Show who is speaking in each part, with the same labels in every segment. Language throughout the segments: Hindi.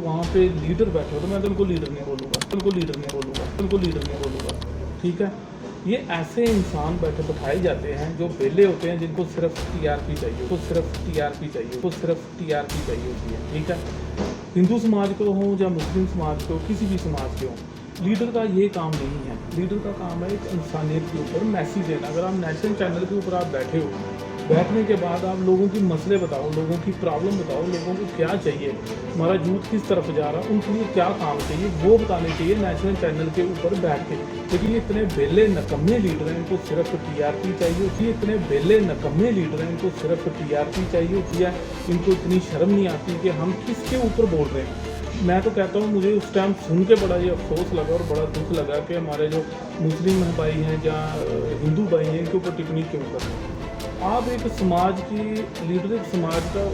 Speaker 1: वहाँ पे लीडर बैठे हो तो मैं तो उनको लीडर नहीं बोलूँगा, उनको लीडर नहीं बोलूँगा, उनको लीडर नहीं बोलूँगा। ठीक है, ये ऐसे इंसान बैठाए जाते हैं जो बेले होते हैं, जिनको सिर्फ टीआरपी चाहिए, उसको सिर्फ टीआरपी चाहिए, उसको सिर्फ टीआरपी चाहिए होती है। ठीक है, हिंदू समाज को हो या मुस्लिम समाज को, किसी भी समाज के हो, लीडर का ये काम नहीं है। लीडर का काम है एक इंसानियत के ऊपर मैसेज देना। अगर आप नेशनल चैनल के ऊपर आप बैठे हो, बैठने के बाद आप लोगों की मसले बताओ, लोगों की प्रॉब्लम बताओ, लोगों को क्या चाहिए, हमारा यूथ किस तरफ जा रहा है, उनके लिए क्या काम चाहिए, वो बताने चाहिए नेशनल चैनल के ऊपर बैठ के। लेकिन ये इतने बेले नकम्मे लीडर हैं, इनको सिर्फ टीआरपी चाहिए होती है। इतने बेले नकम्मे लीडर हैं, इनको सिर्फ टीआरपी चाहिए होती है। इनको इतनी शर्म नहीं आती कि हम किसके ऊपर बोल रहे हैं। मैं तो कहता हूँ, मुझे उस टाइम सुन के बड़ा ये अफसोस लगा और बड़ा दुख लगा कि हमारे जो मुस्लिम भाई हैं या हिंदू भाई हैं, इनके ऊपर टिप्पणी क्यों कर रहे हैं। आप एक समाज की लीडर, एक समाज का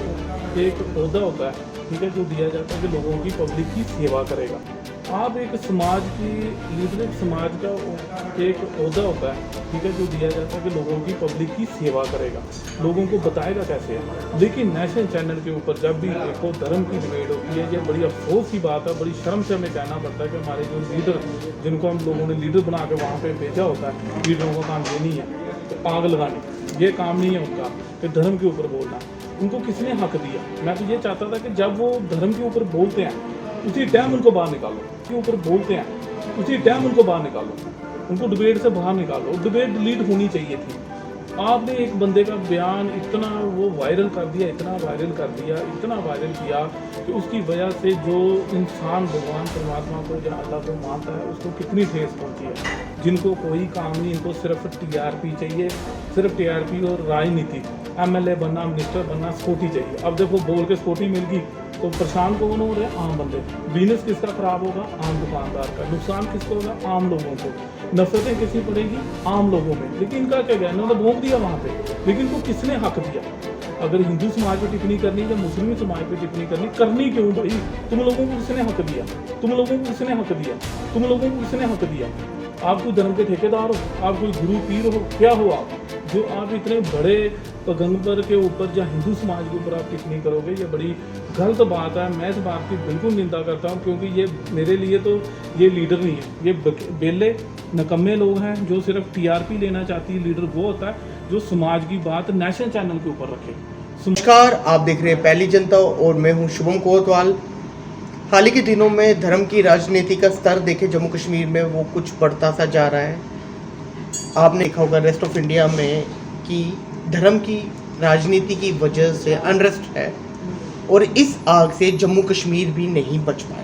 Speaker 1: एक ओहदा होता है, ठीक है, जो दिया जाता है कि लोगों की पब्लिक की सेवा करेगा। आप एक समाज की लीडर, एक समाज का एक ओहदा होता है, ठीक है, जो दिया जाता है कि लोगों की पब्लिक की सेवा करेगा, लोगों को बताएगा कैसे है। लेकिन नेशनल चैनल के ऊपर जब भी देखो धर्म की डिबेट होती है, ये बड़ी अफसोस की बात है, बड़ी शर्म से हमें कहना पड़ता है कि हमारे जो लीडर, जिनको हम लोगों ने लीडर बना के वहाँ पर भेजा होता है, लीडरों का काम ये नहीं है तो आग लगाने, ये काम नहीं है उनका कि धर्म के ऊपर बोलना। उनको किसने हक दिया? मैं तो ये चाहता था कि जब वो धर्म के ऊपर बोलते हैं उसी टाइम उनको बाहर निकालो, के ऊपर बोलते हैं उसी टाइम उनको बाहर निकालो, उनको डिबेट से बाहर निकालो। डिबेट डिलीट होनी चाहिए थी। आपने एक बंदे का बयान इतना वो वायरल कर दिया, इतना वायरल कर दिया, इतना वायरल किया कि उसकी वजह से जो इंसान भगवान परमात्मा को या अल्लाह को मानता है उसको कितनी ठेस पहुंची है। जिनको कोई काम नहीं, इनको सिर्फ टीआरपी चाहिए, सिर्फ टीआरपी और राजनीति, एमएलए बनना, मिनिस्टर बनना, स्कूटी चाहिए। अब देखो बोल के स्कूटी मिल गई तो परेशान कौन हो रहे हैं? आम बंदे। बिजनेस किसका खराब होगा? आम दुकानदार का। नुकसान किसको होगा? आम लोगों को। नफरतें किसी पड़ेगी? आम लोगों में। लेकिन इनका क्या गया, इन्होंने भोंक दिया वहाँ पे। लेकिन इनको किसने हक दिया? अगर हिंदू समाज पे टिप्पणी करनी या मुस्लिम समाज पे टिप्पणी करनी क्यों भाई? तुम लोगों को किसने हक दिया? तुम लोगों को किसने हक दिया? तुम लोगों को किसने हक दिया? आप कोई धर्म के ठेकेदार हो? आप कोई गुरु पीर हो? क्या हो आप, जो आप इतने बड़े पैगंबर के ऊपर या हिंदू समाज के ऊपर आप टिप्पणी करोगे? ये बड़ी गलत बात है। मैं इस बात की बिल्कुल निंदा करता हूँ, क्योंकि ये मेरे लिए तो ये लीडर नहीं है, ये बेले नकम्मे लोग हैं जो सिर्फ टीआरपी लेना चाहती है। लीडर वो होता है जो समाज की बात नेशनल चैनल के ऊपर रखे।
Speaker 2: नमस्कार, आप देख रहे हैं पहली जनता और मैं हूं शुभम कोतवाल। हाल ही के दिनों में धर्म की राजनीति का स्तर देखे जम्मू कश्मीर में वो कुछ बढ़ता सा जा रहा है। आपने देखा होगा रेस्ट ऑफ इंडिया में कि धर्म की राजनीति की वजह से अनरेस्ट है और इस आग से जम्मू कश्मीर भी नहीं बच पाया।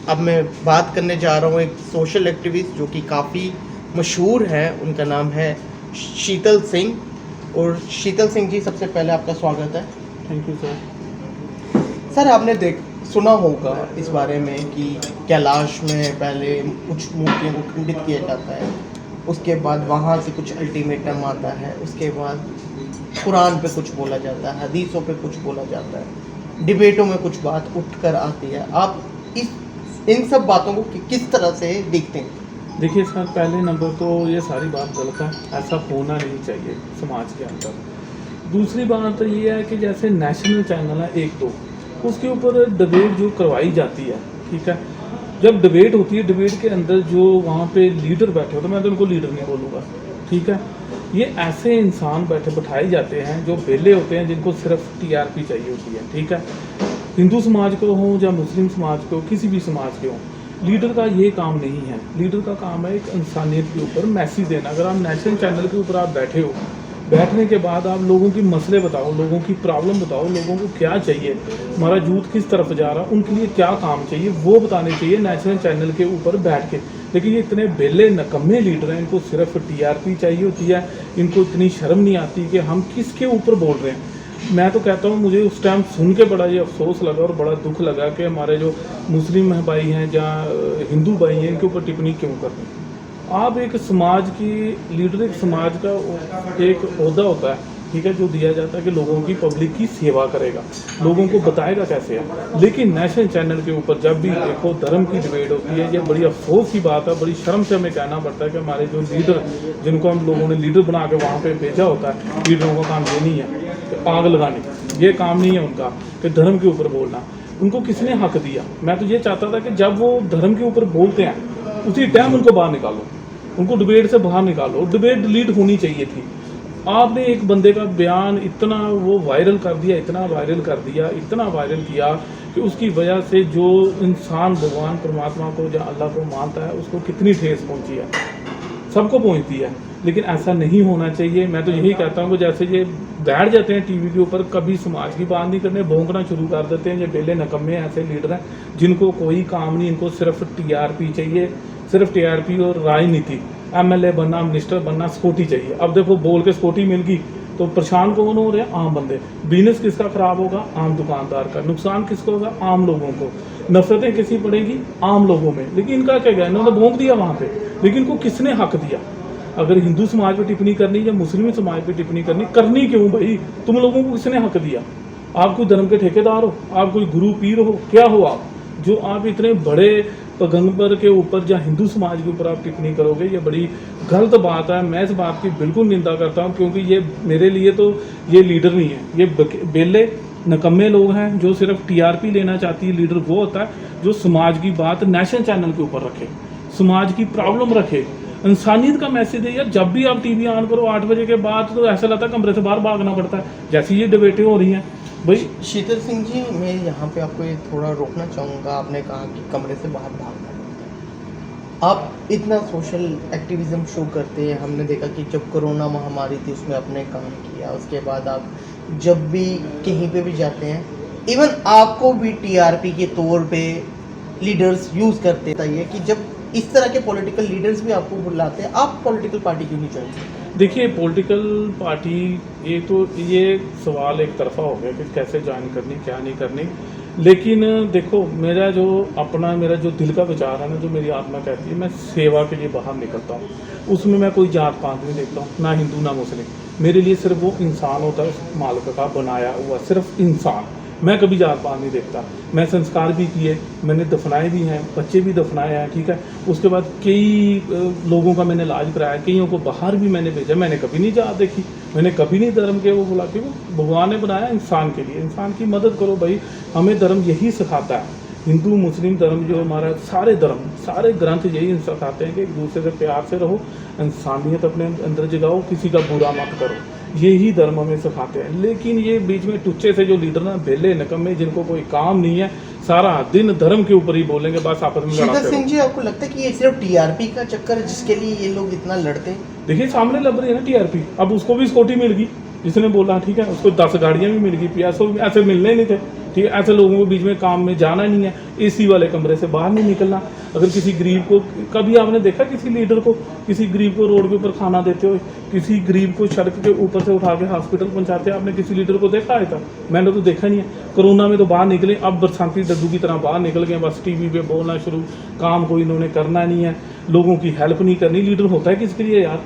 Speaker 2: अब मैं बात करने जा रहा हूँ एक सोशल एक्टिविस्ट जो कि काफ़ी मशहूर है। उनका नाम है शीतल सिंह। और शीतल सिंह जी, सबसे पहले आपका स्वागत है।
Speaker 1: Thank you sir.
Speaker 2: सर, आपने सुना होगा इस बारे में कि कैलाश में पहले कुछ मूर्तियों को खंडित किया जाता है, उसके बाद वहाँ से कुछ अल्टीमेटम आता है, उसके बाद कुरान पे कुछ बोला जाता है, हदीसों पे कुछ बोला जाता है, डिबेटों में कुछ बात उठ कर आती है। आप इन सब बातों को किस तरह से देखते हैं?
Speaker 1: देखिए सर, पहले नंबर तो ये सारी बात गलत है, ऐसा होना नहीं चाहिए समाज के अंदर। दूसरी बात तो ये है कि जैसे नेशनल चैनल है एक दो, उसके ऊपर डिबेट जो करवाई जाती है, ठीक है, जब डिबेट होती है, डिबेट के अंदर जो वहाँ पे लीडर बैठे हो तो मैं तो उनको लीडर नहीं बोलूँगा। ठीक है, ये ऐसे इंसान बैठाए जाते हैं जो बेले होते हैं, जिनको सिर्फ टीआरपी चाहिए होती है। ठीक है, हिंदू समाज को हो या मुस्लिम समाज को, किसी भी समाज के हो, लीडर का ये काम नहीं है। लीडर का काम है एक इंसानियत के ऊपर मैसेज देना। अगर आप नेशनल चैनल के ऊपर आप बैठे हो, बैठने के बाद आप लोगों की मसले बताओ, लोगों की प्रॉब्लम बताओ, लोगों को क्या चाहिए, हमारा यूथ किस तरफ जा रहा है, उनके लिए क्या काम चाहिए, वो बताने चाहिए नेशनल चैनल के ऊपर बैठ के। लेकिन ये इतने बेले नकम्मे लीडर हैं, इनको सिर्फ टीआरपी चाहिए होती है। इनको इतनी शर्म नहीं आती कि हम किसके ऊपर बोल रहे हैं। मैं तो कहता हूँ, मुझे उस टाइम सुन के बड़ा ये अफसोस लगा और बड़ा दुख लगा कि हमारे जो मुस्लिम भाई हैं या हिंदू भाई हैं, इनके ऊपर टिप्पणी क्यों कर रहे हैं। आप एक समाज की लीडर, एक समाज का एक ओहदा होता है, ठीक है, जो दिया जाता है कि लोगों की पब्लिक की सेवा करेगा, लोगों को बताएगा कैसे है। लेकिन नेशनल चैनल के ऊपर जब भी देखो धर्म की डिबेट होती है, ये बड़ी अफसोस की बात है, बड़ी शर्म से हमें कहना पड़ता है कि हमारे जो लीडर, जिनको हम लोगों ने लीडर बना के वहाँ पे भेजा होता है, लीडरों का काम ये नहीं है कि आग लगाने, ये काम नहीं है उनका कि धर्म के ऊपर बोलना। उनको किसने हक दिया? मैं तो ये चाहता था कि जब वो धर्म के ऊपर बोलते हैं उसी टाइम उनको बाहर निकालो, उनको डिबेट से बाहर निकालो। डिबेट डिलीट होनी चाहिए थी। आपने एक बंदे का बयान इतना वो वायरल कर दिया, इतना वायरल कर दिया, इतना वायरल किया कि उसकी वजह से जो इंसान भगवान परमात्मा को या अल्लाह को मानता है उसको कितनी ठेस पहुंची है, सबको पहुंचती है। लेकिन ऐसा नहीं होना चाहिए। मैं तो यही कहता हूँ कि जैसे ये बैठ जाते हैं टीवी के ऊपर, कभी समाज की बात नहीं करने, भौंकना शुरू कर देते हैं। ये बेले नकम्मे ऐसे लीडर हैं जिनको कोई काम नहीं, इनको सिर्फ टीआरपी चाहिए, सिर्फ टीआरपी और राजनीति, एमएलए बनना, मिनिस्टर बनना, सिक्योरिटी चाहिए। अब देखो बोल के सिक्योरिटी मिल गई तो परेशान कौन हो रहे हैं? आम बंदे। बिजनेस किसका खराब होगा? आम दुकानदार का। नुकसान किसको होगा? आम लोगों को। नफरतें किसी पड़ेगी? आम लोगों में। लेकिन इनका क्या गया, इन्होंने भोंक दिया वहाँ पे। लेकिन इनको किसने हक दिया? अगर हिंदू समाज पे टिप्पणी करनी या मुस्लिम समाज पे टिप्पणी करनी क्यों भाई? तुम लोगों को किसने हक दिया? आप कोई धर्म के ठेकेदार हो? आप कोई गुरु पीर हो? क्या हो आप, जो आप इतने बड़े पैगंबर के ऊपर या हिंदू समाज के ऊपर आप टिप्पणी करोगे? ये बड़ी गलत बात है। मैं इस बात की बिल्कुल निंदा करता हूँ, क्योंकि ये मेरे लिए तो ये लीडर नहीं है, ये बेले नकम्मे लोग हैं जो सिर्फ टीआरपी लेना चाहती है। लीडर वो होता है जो समाज की बात नेशनल चैनल के ऊपर रखे, समाज की प्रॉब्लम रखे, इंसानियत का मैसेज दे। यार जब भी आप टीवी ऑन करो 8 बजे के बाद तो ऐसा लगता है कमरे से बाहर भागना पड़ता है, जैसी ये डिबेटें हो रही हैं भाई।
Speaker 2: शीतल सिंह जी, मैं यहाँ पे आपको ये थोड़ा रोकना चाहूँगा। आपने कहा कि कमरे से बाहर भागना पड़ता है। आप इतना सोशल एक्टिविज्म शो करते हैं। हमने देखा कि जब कोरोना महामारी थी उसमें आपने काम किया, उसके बाद आप जब भी कहीं पे भी जाते हैं, इवन आपको भी टीआरपी के तौर पे लीडर्स यूज़ करते हैं कि जब इस तरह के पॉलिटिकल लीडर्स भी आपको बुलाते हैं, आप पॉलिटिकल पार्टी क्यों नहीं ज्वाइन करते?
Speaker 1: देखिए पॉलिटिकल पार्टी, ये सवाल एक तरफा हो गया कि कैसे ज्वाइन करनी, क्या नहीं करनी। लेकिन देखो मेरा जो दिल का विचार है ना, जो मेरी आत्मा कहती है, मैं सेवा के लिए बाहर निकलता हूँ। उसमें मैं कोई जात पात नहीं देखता हूँ, ना हिंदू ना मुस्लिम। मेरे लिए सिर्फ वो इंसान होता है, उस मालिक का बनाया हुआ सिर्फ इंसान। मैं कभी जात पात नहीं देखता। मैं संस्कार भी किए, मैंने दफनाए भी हैं, बच्चे भी दफनाए हैं, ठीक है। उसके बाद कई लोगों का मैंने इलाज कराया, कईयों को बाहर भी मैंने भेजा। मैंने कभी नहीं जात देखी, मैंने कभी नहीं धर्म के वो बोला कि वो भगवान ने बनाया इंसान के लिए, इंसान की मदद करो भाई। हमें धर्म यही सिखाता है, हिंदू मुस्लिम धर्म जो हमारा, सारे धर्म, सारे ग्रंथ यही सिखाते हैं कि एक दूसरे से प्यार से रहो, इंसानियत अपने अंदर जगाओ, किसी का बुरा मत करो। यही धर्म हमें सिखाते हैं। लेकिन ये बीच में टुच्चे से जो लीडर ना, बेले नकम्मे, जिनको कोई काम नहीं है, सारा दिन धर्म के ऊपर ही बोलेंगे, बस आपस में लड़ाते
Speaker 2: शीतल
Speaker 1: रहो।
Speaker 2: सिंह जी, आपको लगता है कि ये सिर्फ टीआरपी का चक्कर है जिसके लिए ये लोग इतना लड़ते हैं?
Speaker 1: देखिए सामने लग रही है ना टीआरपी। अब उसको भी सिक्योरिटी मिल गई, जिसने बोला, ठीक है, उसको 10 गाड़ियाँ भी मिल गई, पीएसओ ऐसे मिलने नहीं थे, ठीक है। ऐसे लोगों को बीच में काम में जाना नहीं है, एसी वाले कमरे से बाहर नहीं निकलना। अगर किसी गरीब को, कभी आपने देखा किसी लीडर को, किसी गरीब को रोड के ऊपर खाना देते हुए, किसी गरीब को सड़क के ऊपर से उठा के हॉस्पिटल पहुंचाते हैं? आपने किसी लीडर को देखा है? था मैंने तो देखा नहीं है। कोरोना में तो बाहर निकले, अब बरसाती डड्डू की तरह बाहर निकल गए, बस टीवी पे बोलना शुरू, काम कोई इन्होंने करना नहीं है, लोगों की हेल्प नहीं करनी। लीडर होता है किसके लिए यार?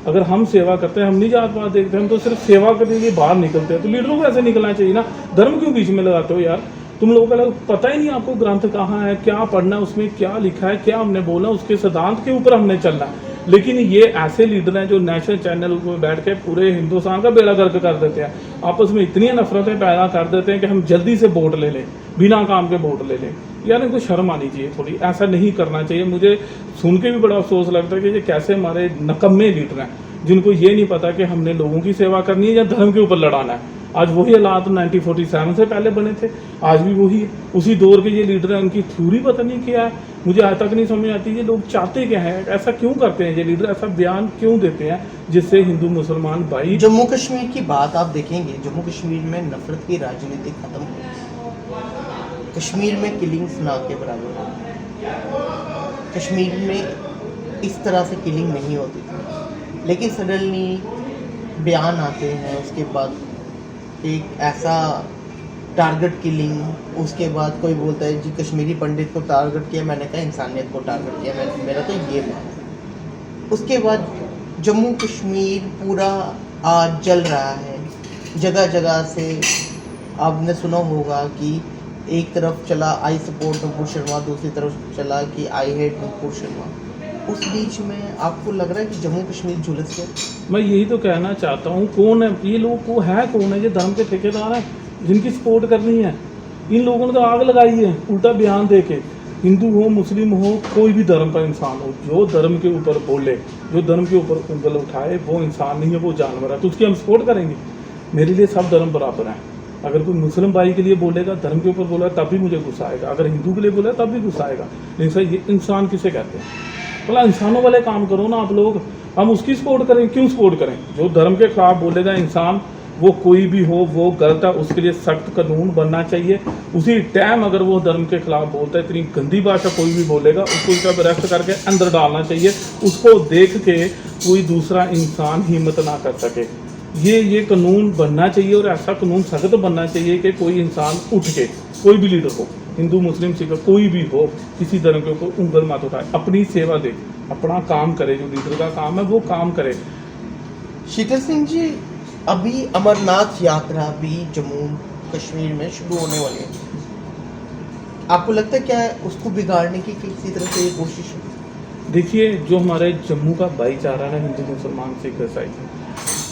Speaker 1: अगर हम सेवा करते हैं, हम नहीं जात पात देखते, हम तो सिर्फ सेवा करने के लिए बाहर निकलते हैं, तो लीडरों को ऐसे निकलना चाहिए ना। धर्म क्यों बीच में लगाते हो यार? तुम लोगों को पता ही नहीं, आपको ग्रंथ कहाँ है, क्या पढ़ना है, उसमें क्या लिखा है, क्या हमने बोला, उसके सिद्धांत के ऊपर हमने चलना है। लेकिन ये ऐसे लीडर हैं जो नेशनल चैनल में बैठ के पूरे हिंदुस्तान का बेड़ा गर्क कर देते हैं, आपस में इतनी नफरतें पैदा कर देते हैं कि हम जल्दी से वोट ले लें, बिना काम के वोट ले लें। यार इनको शर्म आनी चाहिए थोड़ी, ऐसा नहीं करना चाहिए। मुझे सुन के भी बड़ा अफसोस लगता है कि ये कैसे हमारे नकम्मे लीडर हैं, जिनको ये नहीं पता कि हमने लोगों की सेवा करनी है या धर्म के ऊपर लड़ाना है। आज वही हालात 1947 से पहले बने थे, आज भी वही है। उसी दौर के ये लीडर हैं, उनकी थ्योरी पता नहीं क्या है, मुझे आज तक नहीं समझ आती। ये लोग चाहते क्या हैं, ऐसा क्यों करते हैं ये लीडर, ऐसा बयान क्यों देते हैं जिससे हिंदू मुसलमान भाई।
Speaker 2: जम्मू कश्मीर की बात आप देखेंगे, जम्मू कश्मीर में नफरत की राजनीति खत्म हो गई। कश्मीर में किलिंग्स ना के बराबर हो गई। कश्मीर में इस तरह से किलिंग नहीं होती थी, लेकिन सडनली बयान आते हैं, उसके बाद एक ऐसा टारगेट किलिंग, उसके बाद कोई बोलता है जी कश्मीरी पंडित को टारगेट किया, मैंने कहा इंसानियत को टारगेट किया, मेरा तो ये बात है। उसके बाद जम्मू कश्मीर पूरा आज जल रहा है, जगह जगह से आपने सुना होगा कि एक तरफ चला आई सपोर्ट नुपुर शर्मा, दूसरी तरफ चला कि आई हेट नुपुर शर्मा। उस बीच में आपको लग रहा है कि जम्मू कश्मीर झुलस गया?
Speaker 1: मैं यही तो कहना चाहता हूँ, कौन है ये लोग, को है कौन है? ये धर्म के ठेकेदार हैं जिनकी सपोर्ट करनी है। इन लोगों ने तो आग लगाई है उल्टा बयान दे के। हिंदू हो, मुस्लिम हो, कोई भी धर्म का इंसान हो, जो धर्म के ऊपर बोले, जो धर्म के ऊपर उंगल उठाए, वो इंसान नहीं है, वो जानवर है, तो उसकी हम सपोर्ट करेंगे। मेरे लिए सब धर्म बराबर हैं। अगर कोई मुस्लिम भाई के लिए बोलेगा, धर्म के ऊपर बोला, तब भी मुझे गुस्सा आएगा। अगर हिंदू के लिए बोला तब भी गुस्सा आएगा। लेकिन सर ये इंसान किसे कहते हैं? बोला इंसानों वाले काम करो ना आप लोग। हम उसकी सपोर्ट करें, क्यों सपोर्ट करें? जो धर्म के खिलाफ बोलेगा इंसान, वो कोई भी हो, वो गलत है, उसके लिए सख्त कानून बनना चाहिए। उसी टाइम अगर वो धर्म के खिलाफ बोलता है, इतनी गंदी भाषा कोई भी बोलेगा, उसको उसका अरेस्ट करके अंदर डालना चाहिए। उसको देख के कोई दूसरा इंसान हिम्मत ना कर सके। ये कानून बनना चाहिए, और ऐसा कानून सख्त बनना चाहिए कि कोई इंसान उठ के, कोई भी लीडर हो, हिंदू मुस्लिम सिख कोई भी हो, किसी धर्म के ऊपर उंगल मत उठाए, अपनी सेवा दे, अपना काम करे। जो लीडर का काम है वो काम करे।
Speaker 2: शीतल सिंह जी, अभी अमरनाथ यात्रा भी जम्मू कश्मीर में शुरू होने वाली है, आपको लगता है क्या उसको बिगाड़ने की किसी तरह से ये कोशिश है?
Speaker 1: देखिए, जो हमारे जम्मू का भाईचारा है, हिंदू मुसलमान सिख ईसाई,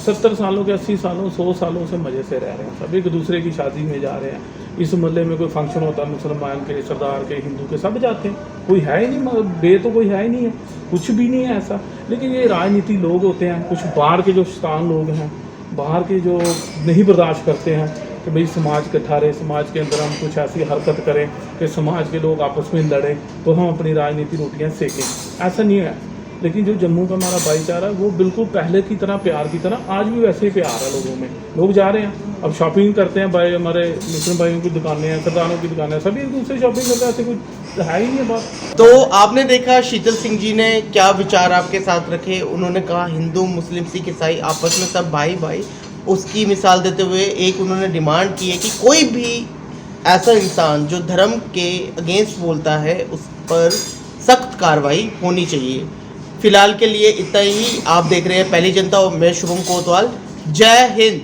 Speaker 1: 70 सालों के 80 सालों 100 सालों से मज़े से रह रहे हैं। सब एक दूसरे की शादी में जा रहे हैं। इस मोहल्ले में कोई फंक्शन होता है, मुसलमान के, सरदार के, हिंदू के, सब जाते हैं। कोई है ही नहीं, बे तो कोई है ही नहीं है, कुछ भी नहीं है ऐसा। लेकिन ये राजनीति लोग होते हैं, कुछ बाहर के जो शैतान लोग हैं, बाहर के जो नहीं बर्दाश्त करते हैं कि भाई समाज इकट्ठा रहे, समाज के अंदर हम कुछ ऐसी हरकत करें कि समाज के लोग आपस में लड़ें, तो हम अपनी राजनीति रोटियां सेकें। ऐसा नहीं है। लेकिन जो जम्मू का हमारा भाईचारा है, वो बिल्कुल पहले की तरह, प्यार की तरह, आज भी वैसे ही प्यार है लोगों में। लोग जा रहे हैं, अब शॉपिंग करते हैं भाई, हमारे मुस्लिम भाइयों की दुकानें हैं, सरदारों की दुकानें हैं, सभी एक दूसरे शॉपिंग करते हैं। ऐसे कुछ है ही नहीं है बात।
Speaker 2: तो आपने देखा शीतल सिंह जी ने क्या विचार आपके साथ रखे। उन्होंने कहा हिंदू मुस्लिम सिख ईसाई आपस में सब भाई भाई। उसकी मिसाल देते हुए एक उन्होंने डिमांड की है कि कोई भी ऐसा इंसान जो धर्म के अगेंस्ट बोलता है, उस पर सख्त कार्रवाई होनी चाहिए। फिलहाल के लिए इतना ही। आप देख रहे हैं पहली जनता और मैं शुभम कोतवाल। जय हिंद।